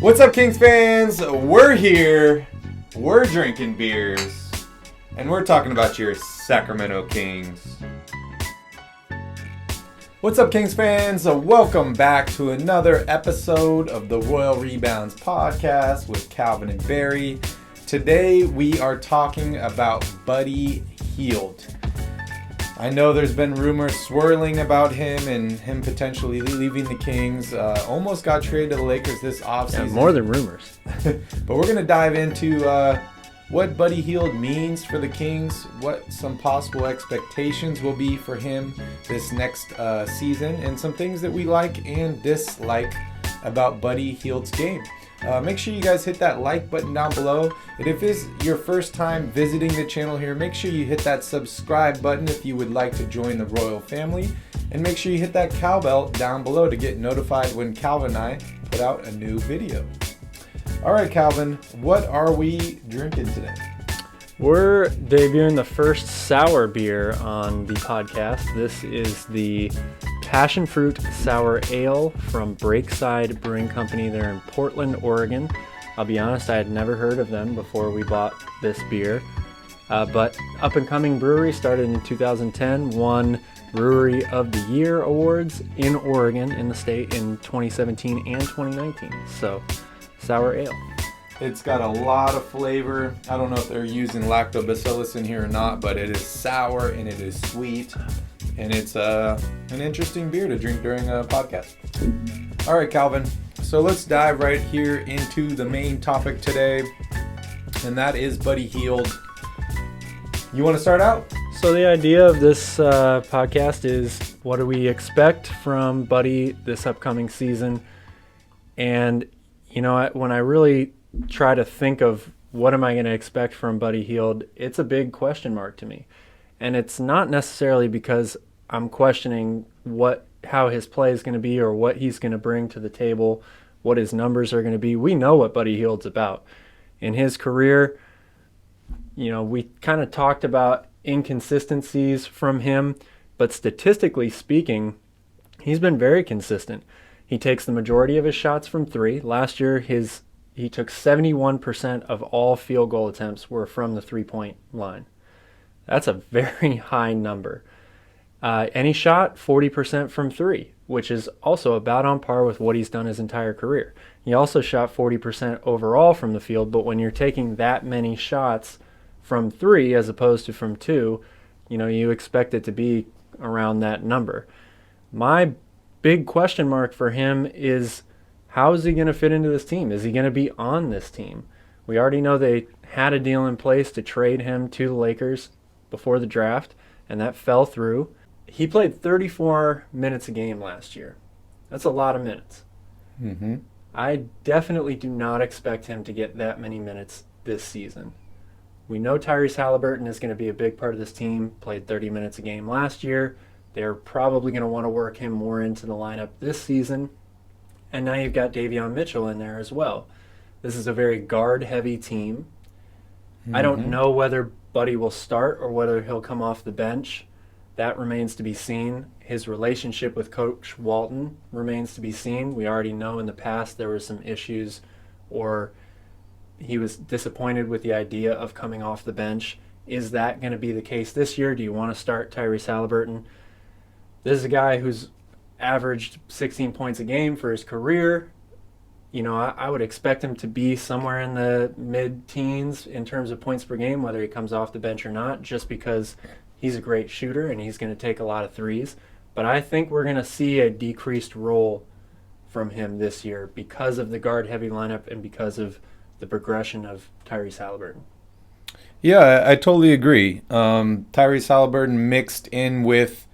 What's up, Kings fans? We're here, we're drinking beers, and we're talking about your Sacramento Kings. What's up, Kings fans? Welcome back to another episode of the Royal Rebounds podcast with Calvin and Barry. Today we are talking about Buddy Hield. I know there's been rumors swirling about him and him potentially leaving the Kings. Almost got traded to the Lakers this offseason. Yeah, more than rumors. But we're going to dive into what Buddy Hield means for the Kings, what some possible expectations will be for him this next season, and some things that we like and dislike about Buddy Hield's game. Make sure you guys hit that like button down below. And if it's your first time visiting the channel here, make sure you hit that subscribe button if you would like to join the Royal family. And make sure you hit that cowbell down below to get notified when Calvin and I put out a new video. All right, Calvin, what are we drinking today? We're debuting the first sour beer on the podcast. This is the Passion Fruit Sour Ale from Breakside Brewing Company. They're in Portland, Oregon. I'll be honest, I had never heard of them before we bought this beer. But up-and-coming brewery, started in 2010, won Brewery of the Year awards in Oregon, in the state, in 2017 and 2019. So, sour ale. It's got a lot of flavor. I don't know if they're using lactobacillus in here or not, but it is sour and it is sweet. And it's an interesting beer to drink during a podcast. All right, Calvin. So let's dive right here into the main topic today, and that is Buddy Hield. You want to start out? So the idea of this podcast is, what do we expect from Buddy this upcoming season? And, you know, when I really try to think of what am I going to expect from Buddy Hield, it's a big question mark to me. And it's not necessarily because I'm questioning how his play is going to be or what he's going to bring to the table, what his numbers are going to be. We know what Buddy Hield's about. In his career, you know, we kind of talked about inconsistencies from him, but statistically speaking, he's been very consistent. He takes the majority of his shots from three. Last year, he took 71% of all field goal attempts were from the three-point line. That's a very high number. And he shot 40% from three, which is also about on par with what he's done his entire career. He also shot 40% overall from the field, but when you're taking that many shots from three as opposed to from two, you know, you expect it to be around that number. My big question mark for him is, how is he going to fit into this team? Is he going to be on this team? We already know they had a deal in place to trade him to the Lakers before the draft, and that fell through. He played 34 minutes a game last year. That's a lot of minutes. Mm-hmm. I definitely do not expect him to get that many minutes this season. We know Tyrese Haliburton is going to be a big part of this team, played 30 minutes a game last year. They're probably going to want to work him more into the lineup this season. And now you've got Davion Mitchell in there as well. This is a very guard-heavy team. Mm-hmm. I don't know whether Buddy will start or whether he'll come off the bench. That remains to be seen. His relationship with Coach Walton remains to be seen. We already know in the past there were some issues, or he was disappointed with the idea of coming off the bench. Is that going to be the case this year? Do you want to start Tyrese Haliburton? This is a guy who's averaged 16 points a game for his career. You know, I would expect him to be somewhere in the mid-teens in terms of points per game, whether he comes off the bench or not, just because he's a great shooter and he's going to take a lot of threes. But I think we're going to see a decreased role from him this year because of the guard-heavy lineup and because of the progression of Tyrese Haliburton. Yeah, I totally agree. Tyrese Haliburton mixed in with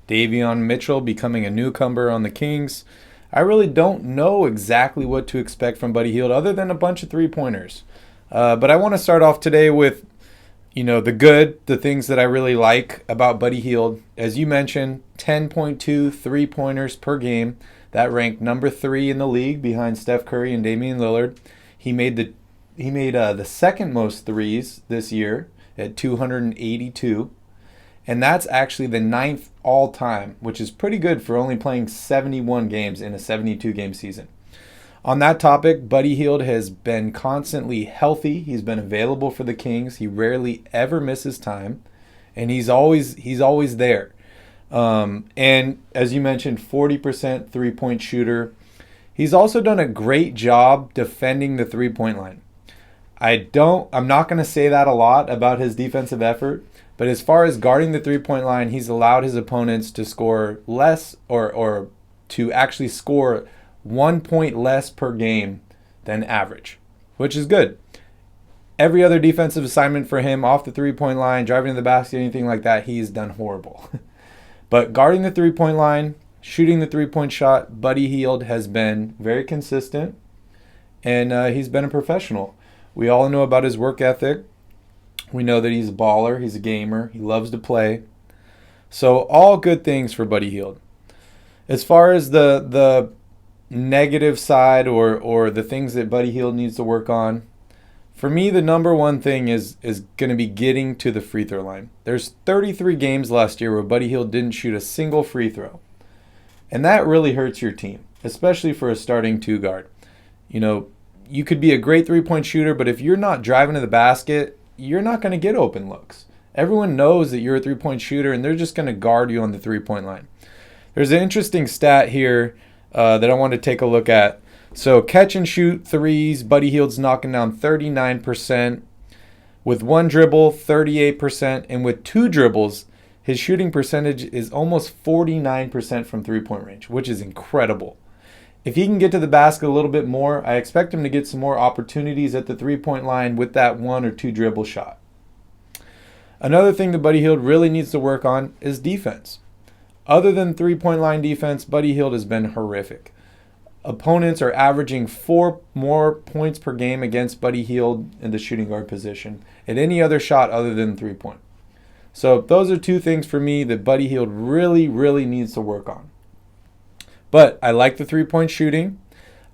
Davion Mitchell becoming a newcomer on the Kings. I really don't know exactly what to expect from Buddy Hield other than a bunch of three-pointers. But I want to start off today with, you know, the things that I really like about Buddy Hield. As you mentioned, 10.2 three-pointers per game. That ranked number 3 in the league behind Steph Curry and Damian Lillard. He made the second most threes this year at 282. And that's actually the 9th all-time, which is pretty good for only playing 71 games in a 72-game season. On that topic, Buddy Hield has been constantly healthy. He's been available for the Kings. He rarely ever misses time, and he's always there. And as you mentioned, 40% three-point shooter. He's also done a great job defending the three-point line. I'm not going to say that a lot about his defensive effort, but as far as guarding the three-point line, he's allowed his opponents to score less or to actually score 1 point less per game than average, which is good. Every other defensive assignment for him off the three-point line, driving to the basket, anything like that, he's done horrible. But guarding the three-point line, shooting the three-point shot, Buddy Hield has been very consistent, and he's been a professional. We all know about his work ethic. We know that he's a baller, he's a gamer, he loves to play. So all good things for Buddy Hield. As far as the negative side or the things that Buddy Hield needs to work on, for me, the number one thing is going to be getting to the free throw line. There's 33 games last year where Buddy Hield didn't shoot a single free throw. And that really hurts your team, especially for a starting two guard. You know, you could be a great three-point shooter, but if you're not driving to the basket, you're not going to get open looks. Everyone knows that you're a three-point shooter, and they're just going to guard you on the three-point line. There's an interesting stat here that I want to take a look at. So catch and shoot threes, Buddy Hield's knocking down 39%. With one dribble, 38%. And with two dribbles, his shooting percentage is almost 49% from three-point range, which is incredible. If he can get to the basket a little bit more, I expect him to get some more opportunities at the three-point line with that one or two dribble shot. Another thing that Buddy Hield really needs to work on is defense. Other than three-point line defense, Buddy Hield has been horrific. Opponents are averaging 4 more points per game against Buddy Hield in the shooting guard position at any other shot other than three-point. So those are two things for me that Buddy Hield really, really needs to work on. But I like the three-point shooting.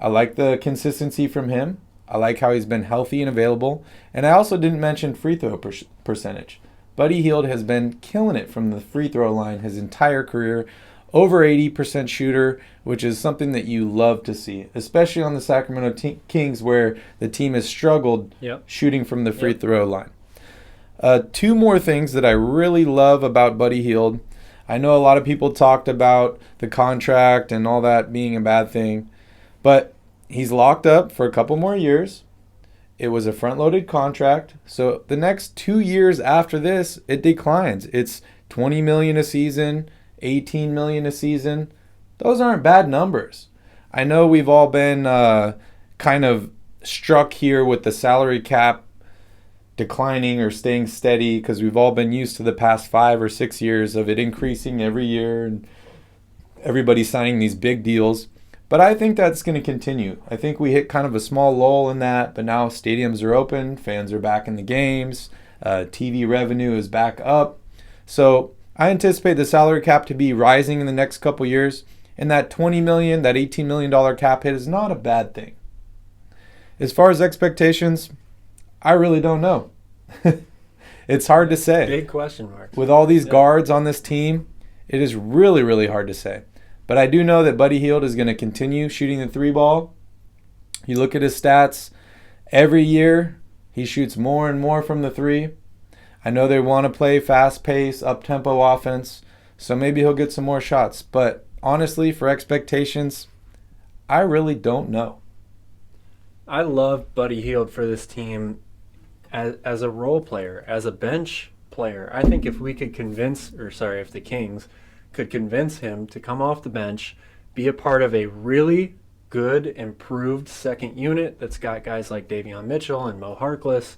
I like the consistency from him. I like how he's been healthy and available. And I also didn't mention free throw percentage. Buddy Hield has been killing it from the free throw line his entire career. Over 80% shooter, which is something that you love to see, especially on the Sacramento Kings where the team has struggled shooting from the free throw line. Two more things that I really love about Buddy Hield. I know a lot of people talked about the contract and all that being a bad thing, but he's locked up for a couple more years. It was a front-loaded contract, so the next 2 years after this, it declines. It's $20 million a season, $18 million a season. Those aren't bad numbers. I know we've all been kind of struck here with the salary cap declining or staying steady because we've all been used to the past 5 or 6 years of it increasing every year and everybody signing these big deals. But I think that's going to continue. I think we hit kind of a small lull in that, but now stadiums are open, fans are back in the games, TV revenue is back up. So I anticipate the salary cap to be rising in the next couple years, and that $20 million, that $18 million cap hit is not a bad thing. As far as expectations, I really don't know. It's hard to say. Big question mark. With all these guards on this team, it is really, really hard to say. But I do know that Buddy Hield is going to continue shooting the three ball. You look at his stats, every year he shoots more and more from the three. I know they want to play fast-paced, up-tempo offense, so maybe he'll get some more shots. But honestly, for expectations, I really don't know. I love Buddy Hield for this team as a role player, as a bench player. I think if the Kings could convince him to come off the bench, be a part of a really good, improved second unit that's got guys like Davion Mitchell and Mo Harkless.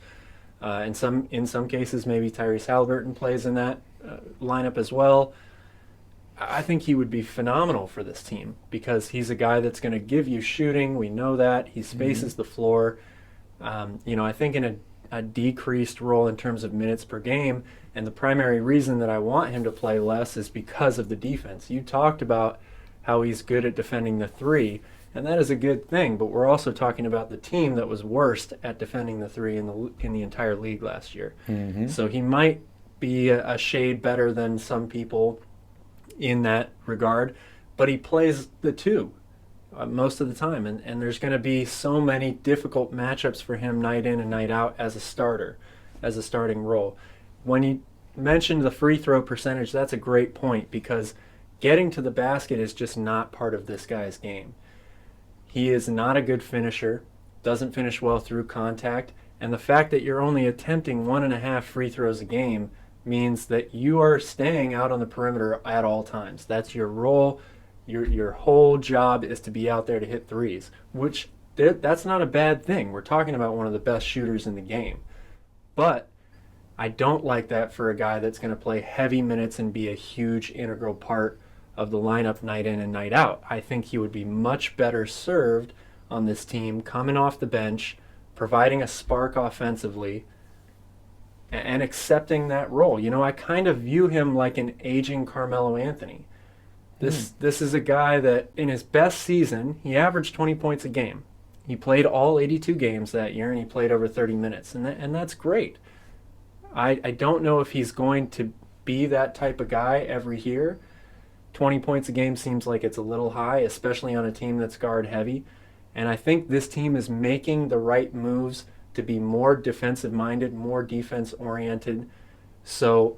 In some cases, maybe Tyrese Haliburton plays in that lineup as well. I think he would be phenomenal for this team because he's a guy that's going to give you shooting. We know that. He spaces the floor. I think in a decreased role in terms of minutes per game, and the primary reason that I want him to play less is because of the defense. You talked about how he's good at defending the three, and that is a good thing, but we're also talking about the team that was worst at defending the three in the entire league last year. So he might be a shade better than some people in that regard, but he plays the two. most of the time. And there's going to be so many difficult matchups for him night in and night out as a starter, as a starting role. When you mentioned the free throw percentage, that's a great point, because getting to the basket is just not part of this guy's game. He is not a good finisher, doesn't finish well through contact, and the fact that you're only attempting 1.5 free throws a game means that you are staying out on the perimeter at all times. That's your role. Your whole job is to be out there to hit threes, which that's not a bad thing. We're talking about one of the best shooters in the game. But I don't like that for a guy that's going to play heavy minutes and be a huge integral part of the lineup night in and night out. I think he would be much better served on this team coming off the bench, providing a spark offensively, and accepting that role. You know, I kind of view him like an aging Carmelo Anthony. This is a guy that in his best season, he averaged 20 points a game. He played all 82 games that year, and he played over 30 minutes, and that's great. I don't know if he's going to be that type of guy every year. 20 points a game seems like it's a little high, especially on a team that's guard heavy. And I think this team is making the right moves to be more defensive minded, more defense oriented. So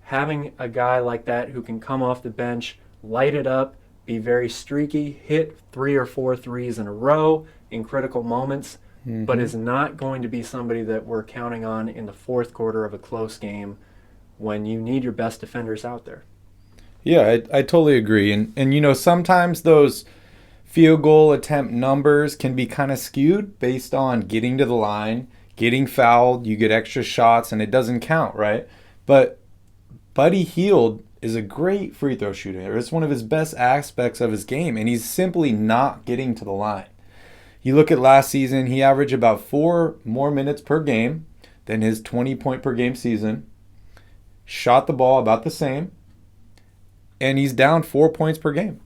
having a guy like that who can come off the bench, light it up, be very streaky, hit 3 or 4 threes in a row in critical moments, but is not going to be somebody that we're counting on in the fourth quarter of a close game when you need your best defenders out there. Yeah, I totally agree. And you know, sometimes those field goal attempt numbers can be kind of skewed based on getting to the line, getting fouled, you get extra shots, and it doesn't count, right? But Buddy Hield is a great free throw shooter. It's one of his best aspects of his game, and he's simply not getting to the line. You look at last season, he averaged about 4 more minutes per game than his 20-point per game season, shot the ball about the same, and he's down 4 points per game.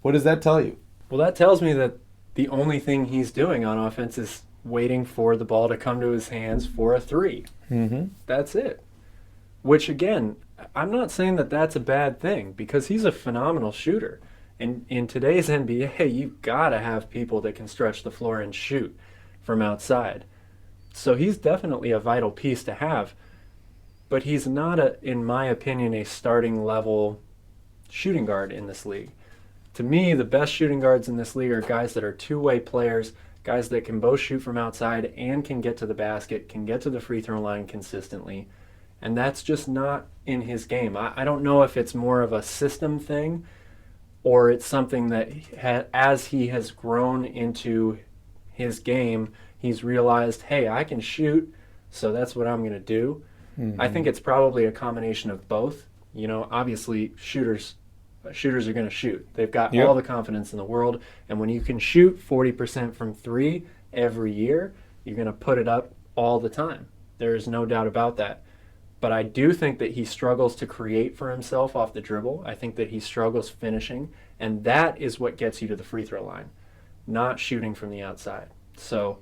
What does that tell you? Well, that tells me that the only thing he's doing on offense is waiting for the ball to come to his hands for a three. That's it. Which, again, I'm not saying that that's a bad thing, because he's a phenomenal shooter. And in today's NBA, you've got to have people that can stretch the floor and shoot from outside. So he's definitely a vital piece to have. But he's not, in my opinion, a starting level shooting guard in this league. To me, the best shooting guards in this league are guys that are two-way players, guys that can both shoot from outside and can get to the basket, can get to the free throw line consistently. And that's just not in his game. I don't know if it's more of a system thing, or it's something that as he has grown into his game, he's realized, hey, I can shoot, so that's what I'm going to do. I think it's probably a combination of both. You know, obviously shooters are going to shoot. They've got all the confidence in the world, and when you can shoot 40% from 3 every year, you're going to put it up all the time. There is no doubt about that. But I do think that he struggles to create for himself off the dribble. I think that he struggles finishing, and that is what gets you to the free throw line, not shooting from the outside. So,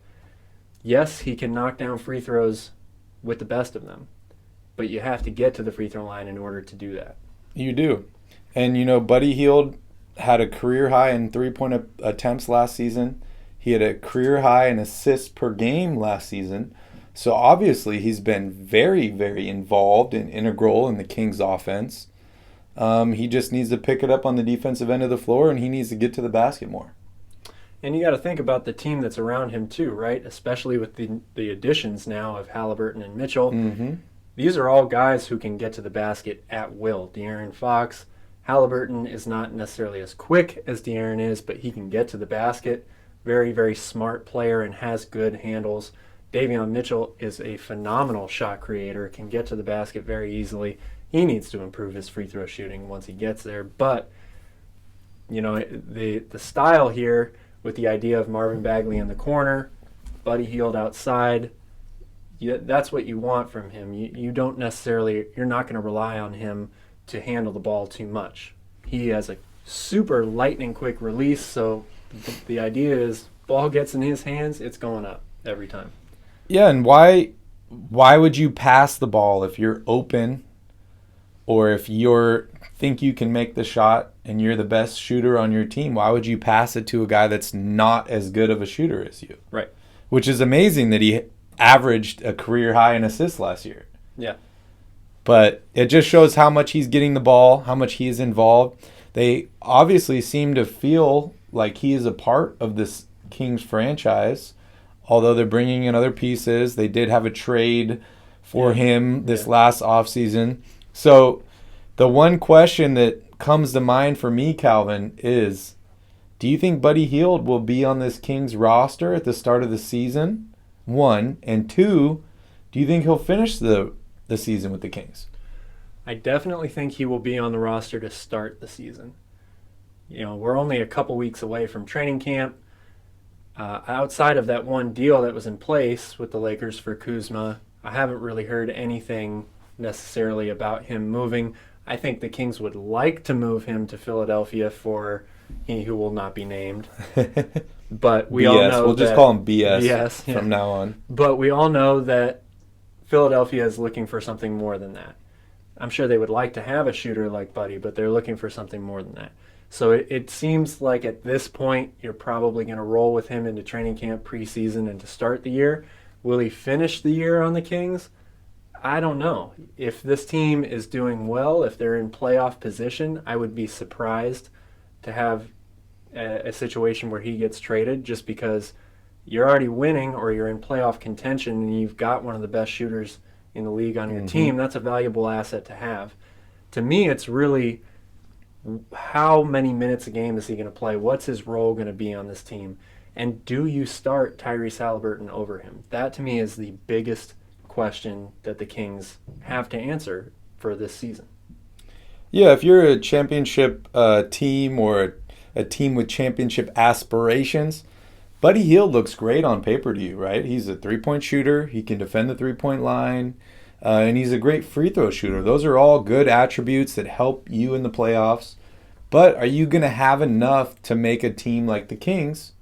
yes, he can knock down free throws with the best of them, but you have to get to the free throw line in order to do that. You do. And, you know, Buddy Hield had a career high in three-point attempts last season. He had a career high in assists per game last season. So obviously he's been very, very involved and integral in the Kings offense. He just needs to pick it up on the defensive end of the floor, and he needs to get to the basket more. And you got to think about the team that's around him too, right? Especially with the additions now of Haliburton and Mitchell. These are all guys who can get to the basket at will. De'Aaron Fox, Haliburton is not necessarily as quick as De'Aaron is, but he can get to the basket. Very, very smart player and has good handles. Davion Mitchell is a phenomenal shot creator, can get to the basket very easily. He needs to improve his free throw shooting once he gets there. But, you know, the style here with the idea of Marvin Bagley in the corner, Buddy Hield outside, that's what you want from him. You don't necessarily, you're not going to rely on him to handle the ball too much. He has a super lightning quick release, so the idea is ball gets in his hands, it's going up every time. Yeah, and why would you pass the ball if you're open or if you think you can make the shot and you're the best shooter on your team, why would you pass it to a guy that's not as good of a shooter as you? Right. Which is amazing that he averaged a career high in assists last year. Yeah. But it just shows how much he's getting the ball, how much he is involved. They obviously seem to feel like he is a part of this Kings franchise, although they're bringing in other pieces. They did have a trade for him this last offseason. So the one question that comes to mind for me, Calvin, is do you think Buddy Hield will be on this Kings roster at the start of the season? One. And two, do you think he'll finish the season with the Kings? I definitely think he will be on the roster to start the season. We're only a couple weeks away from training camp. Outside of that one deal that was in place with the Lakers for Kuzma, I haven't really heard anything necessarily about him moving. I think the Kings would like to move him to Philadelphia for he who will not be named. But we all know we'll just call him BS yeah. from now on. But we all know that Philadelphia is looking for something more than that. I'm sure they would like to have a shooter like Buddy, but they're looking for something more than that. So it seems like at this point, you're probably going to roll with him into training camp, preseason, and to start the year. Will he finish the year on the Kings? I don't know. If this team is doing well, if they're in playoff position, I would be surprised to have a situation where he gets traded just because you're already winning or you're in playoff contention and you've got one of the best shooters in the league on your team. That's a valuable asset to have. To me, it's really how many minutes a game is he going to play? What's his role going to be on this team? And do you start Tyrese Haliburton over him? That to me is the biggest question that the Kings have to answer for this season. Yeah, if you're a championship team or a team with championship aspirations, Buddy Hield looks great on paper to you, right? He's a three-point shooter. He can defend the three-point line, and he's a great free throw shooter. Those are all good attributes that help you in the playoffs. But are you going to have enough to make a team like the Kings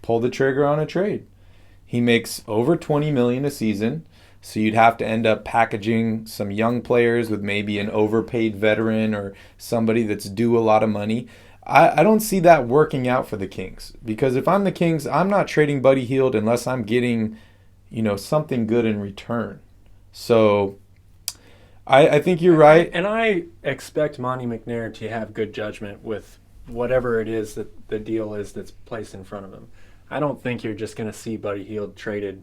pull the trigger on a trade? He makes over $20 million a season, so you'd have to end up packaging some young players with maybe an overpaid veteran or somebody that's due a lot of money. I don't see that working out for the Kings, because if I'm the Kings, I'm not trading Buddy Hield unless I'm getting, something good in return. So I think you're right. And I expect Monty McNair to have good judgment with whatever it is that the deal is that's placed in front of him. I don't think you're just going to see Buddy Hield traded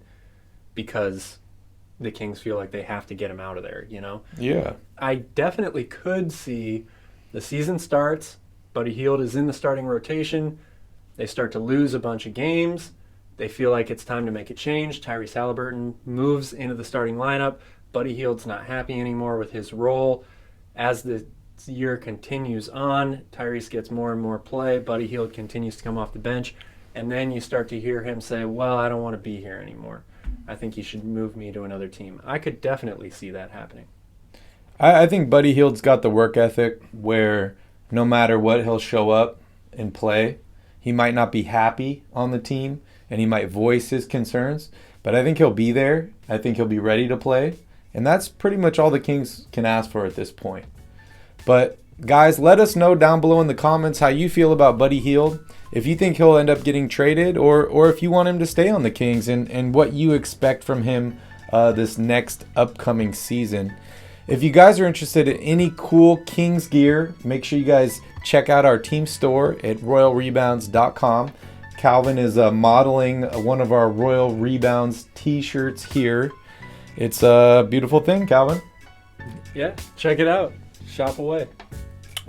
because the Kings feel like they have to get him out of there, Yeah. I definitely could see the season starts, Buddy Hield is in the starting rotation, they start to lose a bunch of games, they feel like it's time to make a change, Tyrese Haliburton moves into the starting lineup, Buddy Hield's not happy anymore with his role. As the year continues on, Tyrese gets more and more play, Buddy Hield continues to come off the bench, and then you start to hear him say, well, I don't want to be here anymore. I think you should move me to another team. I could definitely see that happening. I think Buddy Hield's got the work ethic where no matter what, he'll show up and play. He might not be happy on the team, and he might voice his concerns, but I think he'll be there. I think he'll be ready to play, and that's pretty much all the Kings can ask for at this point. But, guys, let us know down below in the comments how you feel about Buddy Hield, if you think he'll end up getting traded, or if you want him to stay on the Kings, and what you expect from him this next upcoming season. If you guys are interested in any cool Kings gear, make sure you guys check out our team store at royalrebounds.com. Calvin is modeling one of our Royal Rebounds t-shirts here. It's a beautiful thing, Calvin. Yeah, check it out. Shop away.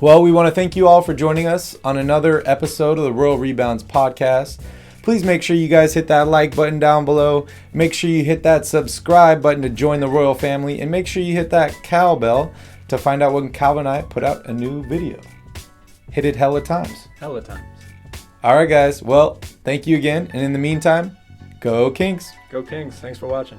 Well, we want to thank you all for joining us on another episode of the Royal Rebounds podcast. Please make sure you guys hit that like button down below. Make sure you hit that subscribe button to join the Royal family. And make sure you hit that cowbell to find out when Calvin and I put out a new video. Hit it hella times. Hella times. All right, guys. Well, thank you again. And in the meantime, go Kings. Go Kings. Thanks for watching.